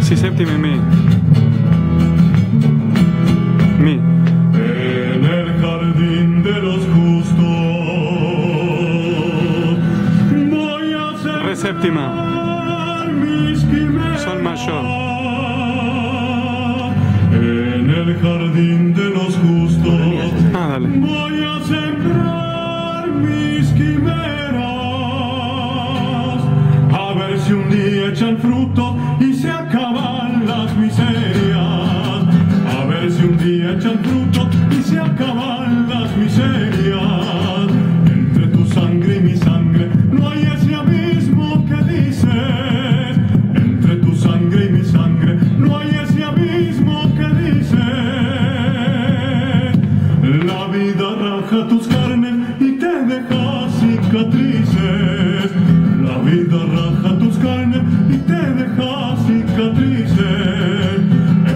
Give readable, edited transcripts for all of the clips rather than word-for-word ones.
Si séptima y mi. Mi. En el jardín de los justos voy a hacer Re séptima. mis quimeras. Sol mayor. En el jardín de los justos Ah, dale. voy a sembrar mis quimeras, a ver si un día echan fruto y se acaban las miserias, a ver si un día echan fruto y se acaban las miserias. Entre tu sangre y mi sangre no hay ese abismo que dices, entre tu sangre y mi sangre no hay ese abismo que dices. La vida raja tus carnes y te deja cicatrices. La vida raja tus carnes y te deja cicatrices.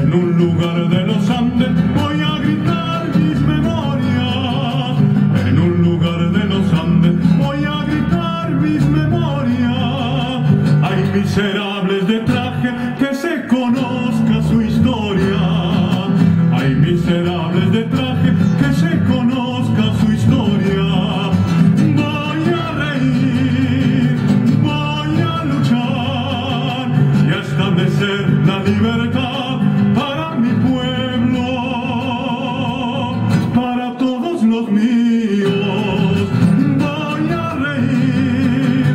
En un lugar de los Andes voy a gritar mis memorias. En un lugar de los Andes voy a gritar mis memorias. Hay miserables de traje que se conozca su historia. Hay miserables de traje que se conozca su historia. Voy a reír, voy a luchar y a establecer la libertad para mi pueblo, para todos los míos. Voy a reír,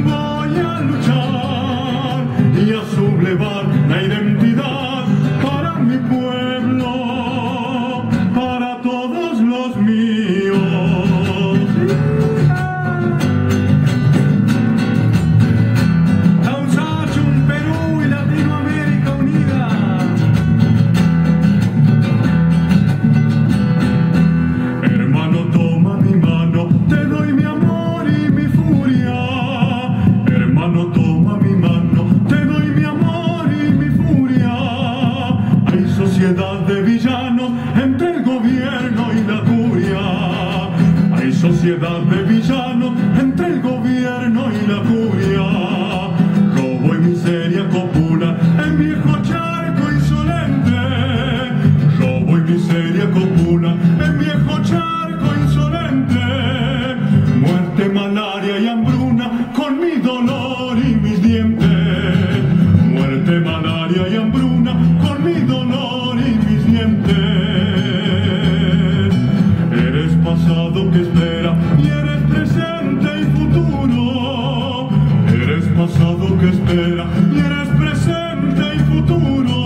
voy a luchar y a sublevar la identidad para mi pueblo, para todos los míos. Un Perú y Latinoamérica unida. Hermano, toma mi mano, te doy mi amor y mi furia. Hermano, toma mi mano, te doy mi amor y mi furia. Hay sociedad de villanos entre el gobierno y la curia. Hay sociedad de villanos entre el gobierno y la curia. Robo y miseria copulan en viejo charco insolente. Robo y miseria copulan en viejo charco insolente. Muerte, malaria y hambruna con mi dolor y mis dientes. Muerte, malaria y hambruna con mi dolor y mis dientes. Eres pasado que espera y eres presente y futuro. Eres pasado que espera y eres presente y futuro.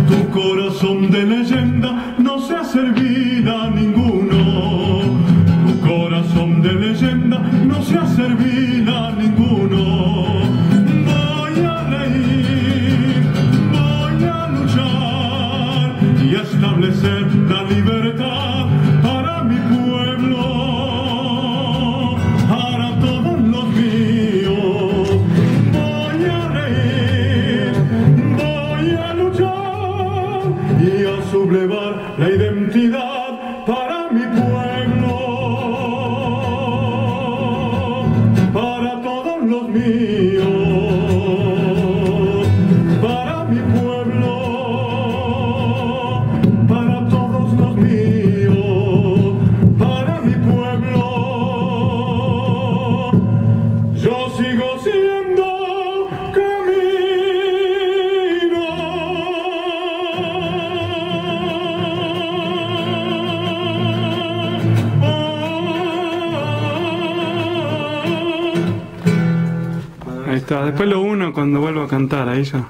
Tu corazón de leyenda no se ha servido a ninguno. Tu corazón de leyenda no se ha servido a ninguno. Voy a reír, voy a luchar y a establecer la libertad para mi pueblo, para todos los míos. Voy a reír, voy a luchar y a sublevar la identidad para mi pueblo, para todos los míos, para mi pueblo, para todos los míos, para mi pueblo. Yo sigo siendo Ahí está. Después lo uno cuando vuelvo a cantar, ahí ya.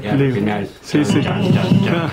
Ya, al final. Sí, sí. Ya. Claro.